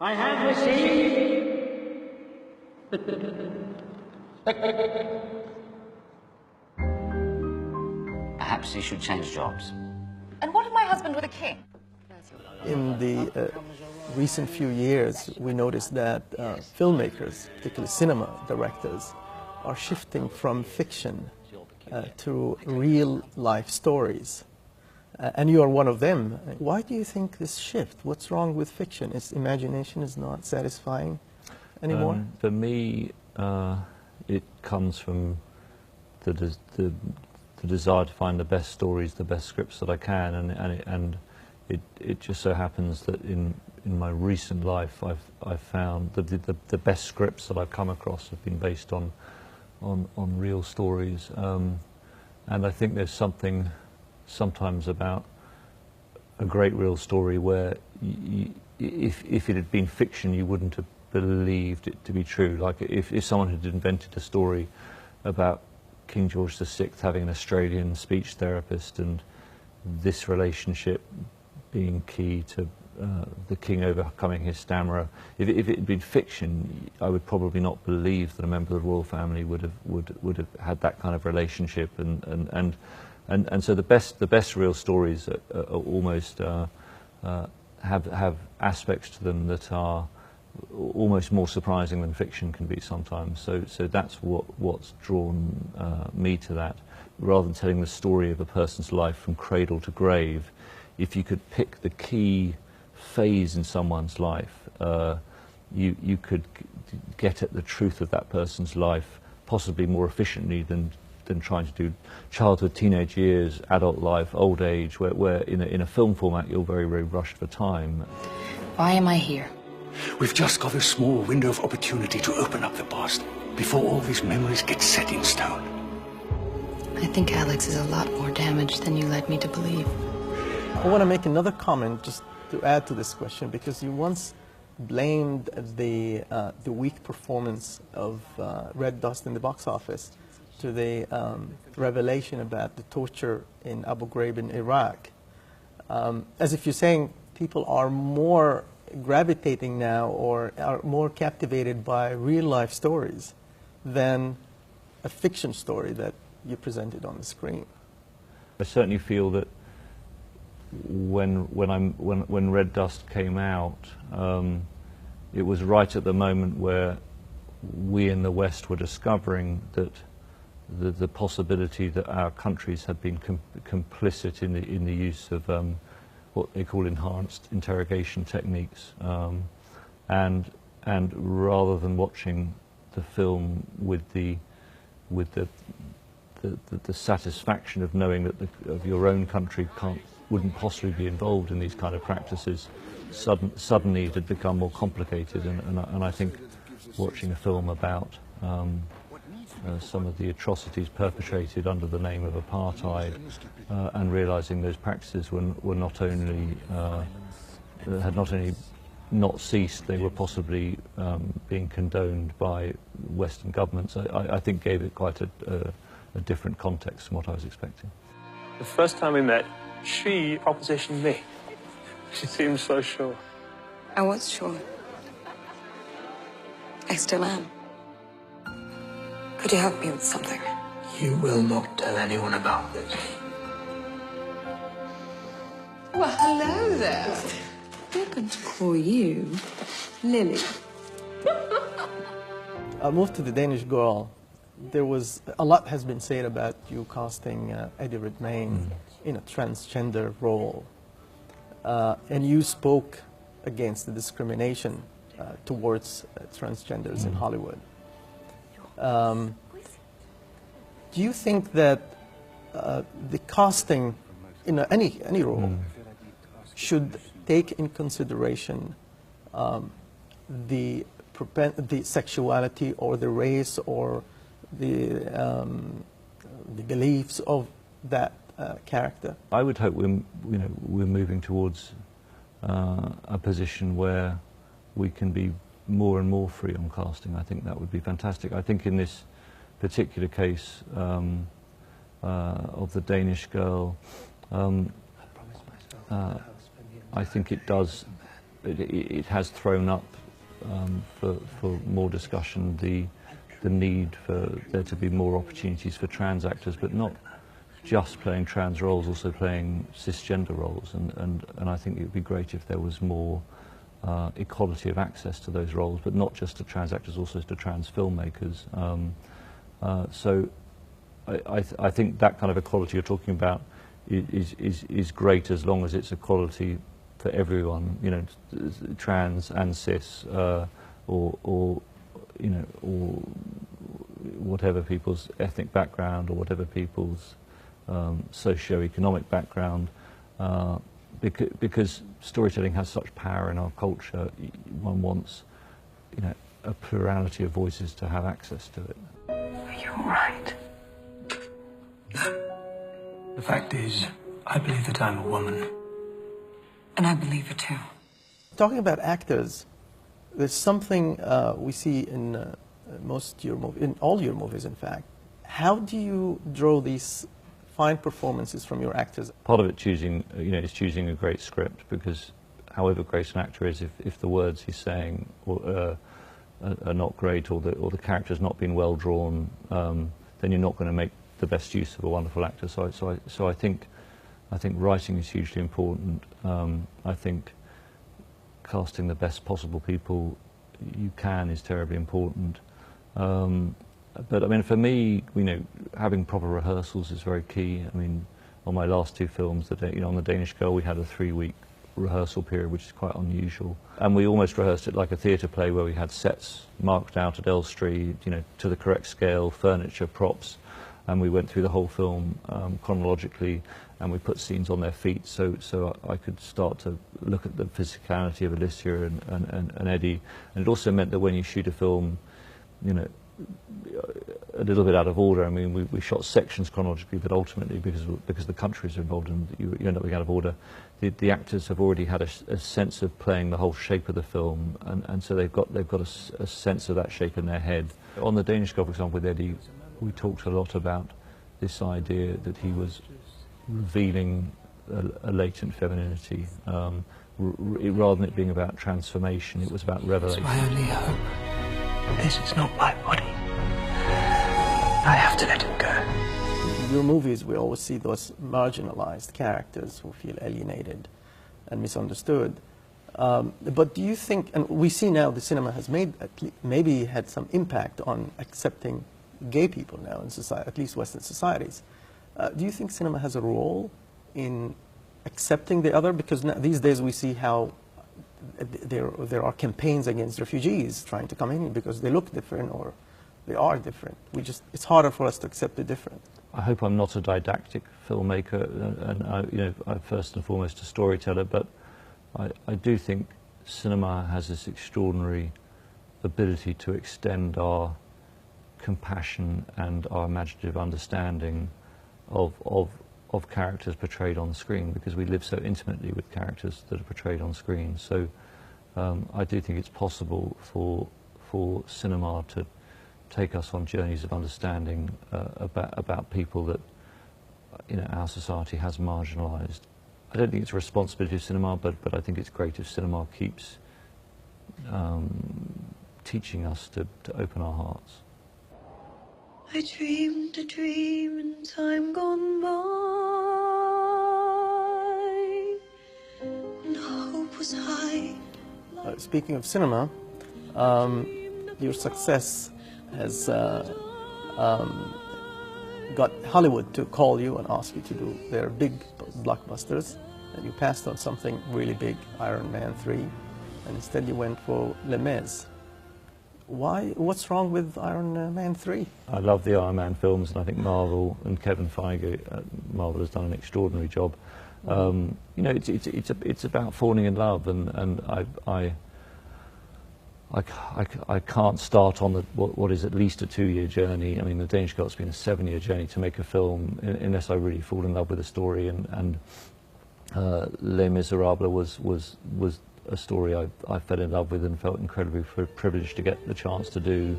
I have received Perhaps he should change jobs. And what of my husband with a king? In the recent few years, we noticed that filmmakers, particularly cinema directors, are shifting from fiction to real-life stories. And you are one of them. Why do you think this shift? What's wrong with fiction? Is imagination is not satisfying anymore? For me, it comes from the desire to find the best stories, the best scripts that I can, and it just so happens that in my recent life, I've found that the best scripts that I've come across have been based on real stories, and I think there's something sometimes about a great real story where if it had been fiction, you wouldn't have believed it to be true. Like if someone had invented a story about King George VI having an Australian speech therapist and this relationship being key to the king overcoming his stammerer. If it had been fiction, I would probably not believe that a member of the royal family would have had that kind of relationship. And so the best real stories are almost have aspects to them that are almost more surprising than fiction can be sometimes. So that's what's drawn me to that. Rather than telling the story of a person's life from cradle to grave, if you could pick the key phase in someone's life, you could get at the truth of that person's life possibly more efficiently than trying to do childhood, teenage years, adult life, old age, where in a film format you're very, very rushed for time. Why am I here? We've just got a small window of opportunity to open up the past before all these memories get set in stone. I think Alex is a lot more damaged than you led me to believe. I want to make another comment just to add to this question, because you once blamed the weak performance of Red Dust in the box office to the revelation about the torture in Abu Ghraib in Iraq, as if you're saying people are more gravitating now or are more captivated by real-life stories than a fiction story that you presented on the screen. I certainly feel that when Red Dust came out, it was right at the moment where we in the West were discovering that the possibility that our countries had been complicit in the use of what they call enhanced interrogation techniques, and rather than watching the film with the satisfaction of knowing that of your own country wouldn't possibly be involved in these kind of practices, suddenly it had become more complicated, and I think watching a film about some of the atrocities perpetrated under the name of apartheid, and realizing those practices were not only had not ceased, they were possibly being condoned by Western governments, I think gave it quite a different context from what I was expecting. The first time we met, she propositioned me. She seemed so sure. I was sure. I still am. Could you help me with something? You will not tell anyone about this. Well, hello there. We're going to call you Lily. I'll move to the Danish Girl. There was a lot has been said about you casting Eddie Redmayne in a transgender role, and you spoke against the discrimination towards transgenders in Hollywood. Do you think that the casting in any role should take in consideration the sexuality or the race or the beliefs of that character? I would hope we're moving towards a position where we can be more and more free on casting. I think that would be fantastic. I think in this particular case of the Danish Girl, I think it does it has thrown up for more discussion the need for there to be more opportunities for trans actors, but not just playing trans roles, also playing cisgender roles, and I think it would be great if there was more equality of access to those roles, but not just to trans actors, also to trans filmmakers. So I think that kind of equality you're talking about is great, as long as it's equality for everyone, you know, trans and cis, or you know, or whatever people's ethnic background, or whatever people's socio-economic background, because storytelling has such power in our culture. One wants, you know, a plurality of voices to have access to it. You're right. The fact is, I believe that I'm a woman. And I believe it too. Talking about actors, there's something we see in most your in all your movies, in fact. How do you draw these fine performances from your actors? Part of it choosing, you know, is choosing a great script, because however great an actor is, if the words he's saying are not great, or the character's not been well drawn, then you're not going to make the best use of a wonderful actor. So I think writing is hugely important. I think casting the best possible people you can is terribly important. But I mean, for me, you know, having proper rehearsals is very key. I mean, on my last two films, you know, on The Danish Girl, we had a 3-week rehearsal period, which is quite unusual. And we almost rehearsed it like a theatre play, where we had sets marked out at Elstree, you know, to the correct scale, furniture, props, and we went through the whole film chronologically, and we put scenes on their feet, so I could start to look at the physicality of Alicia and Eddie. And it also meant that when you shoot a film, you know, a little bit out of order. I mean, we shot sections chronologically, but ultimately, because the countries are involved and you end up being out of order, the actors have already had a sense of playing the whole shape of the film, and so they've got a sense of that shape in their head. On The Danish Girl, for example, with Eddie, we talked a lot about this idea that he was revealing a latent femininity. Rather than it being about transformation, it was about revelation. My only hope. This is not my body. I have to let it go. In your movies, we always see those marginalized characters who feel alienated and misunderstood. But do you think, and we see now the cinema has maybe had some impact on accepting gay people now in society, at least Western societies. Do you think cinema has a role in accepting the other? Because now, these days we see how there are campaigns against refugees trying to come in because they look different or they are different. It's harder for us to accept the different. I hope I'm not a didactic filmmaker, and you know, I'm first and foremost a storyteller, but I do think cinema has this extraordinary ability to extend our compassion and our imaginative understanding of characters portrayed on screen, because we live so intimately with characters that are portrayed on screen. So I do think it's possible for cinema to take us on journeys of understanding about people that, you know, our society has marginalised. I don't think it's a responsibility of cinema, but I think it's great if cinema keeps teaching us to open our hearts. I dreamed a dream in time gone by, when hope was high. Speaking of cinema, your success has got Hollywood to call you and ask you to do their big blockbusters, and you passed on something really big, Iron Man 3, and instead you went for Les Mis. Why? What's wrong with Iron Man 3? I love the Iron Man films, and I think Marvel and Kevin Feige, Marvel has done an extraordinary job. You know, it's about falling in love, and I can't start on what is at least a 2-year journey. I mean, The Danish Girl has been a 7-year journey to make a film, unless I really fall in love with a story. And Les Miserables was a story I fell in love with and felt incredibly privileged to get the chance to do,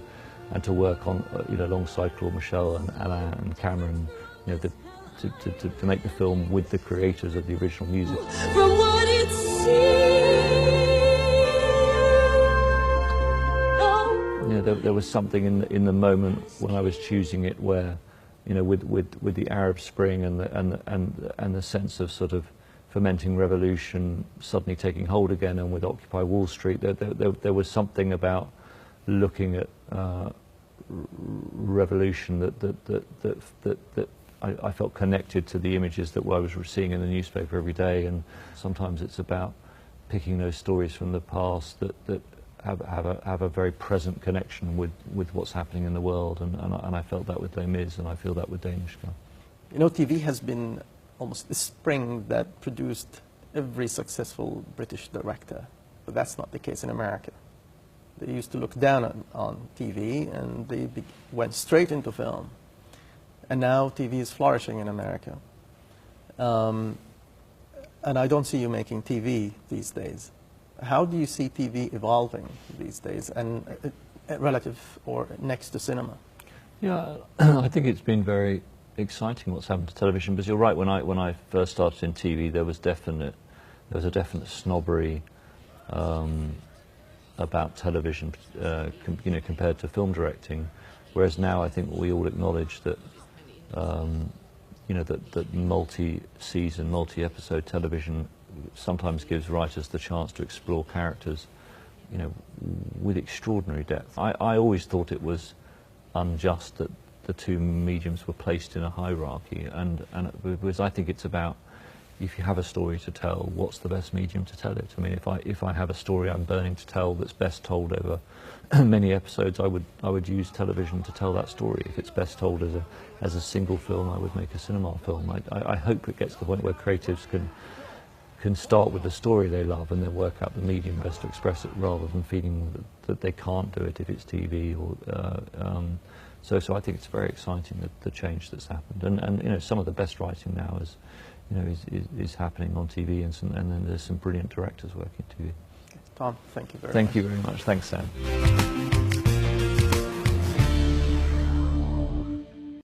and to work on, you know, alongside Claude Michel and Alain and Cameron, you know, to make the film with the creators of the original music. From what it seems. there was something in the moment when I was choosing it where, you know, with the Arab Spring and the sense of sort of fermenting revolution suddenly taking hold again, and with Occupy Wall Street, there was something about looking at revolution that I felt connected to the images that I was seeing in the newspaper every day. And sometimes it's about picking those stories from the past that have a very present connection with what's happening in the world, and I felt that with Les Mis, and I feel that with Danish Girl. You know, TV has been almost the spring that produced every successful British director, but that's not the case in America. They used to look down on TV, and they went straight into film. And now TV is flourishing in America. And I don't see you making TV these days. How do you see TV evolving these days, and relative or next to cinema? Yeah, I think it's been very exciting what's happened to television, because you're right, when I first started in TV, there was a definite snobbery about television, you know, compared to film directing. Whereas now, I think we all acknowledge that, you know, that multi-season, multi-episode television sometimes gives writers the chance to explore characters, you know, with extraordinary depth. I always thought it was unjust that the two mediums were placed in a hierarchy, and because I think it's about, if you have a story to tell, what's the best medium to tell it? I mean, if I have a story I'm burning to tell that's best told over many episodes, I would use television to tell that story. If it's best told as a single film, I would make a cinema film. I hope it gets to the point where creatives can start with the story they love and then work out the medium best to express it, rather than feeling that they can't do it if it's TV. Or so I think it's very exciting, the change that's happened, and you know, some of the best writing now is happening on TV, and then there's some brilliant directors working TV. Tom, thank you very much. Thank you very much. Thanks, Sam.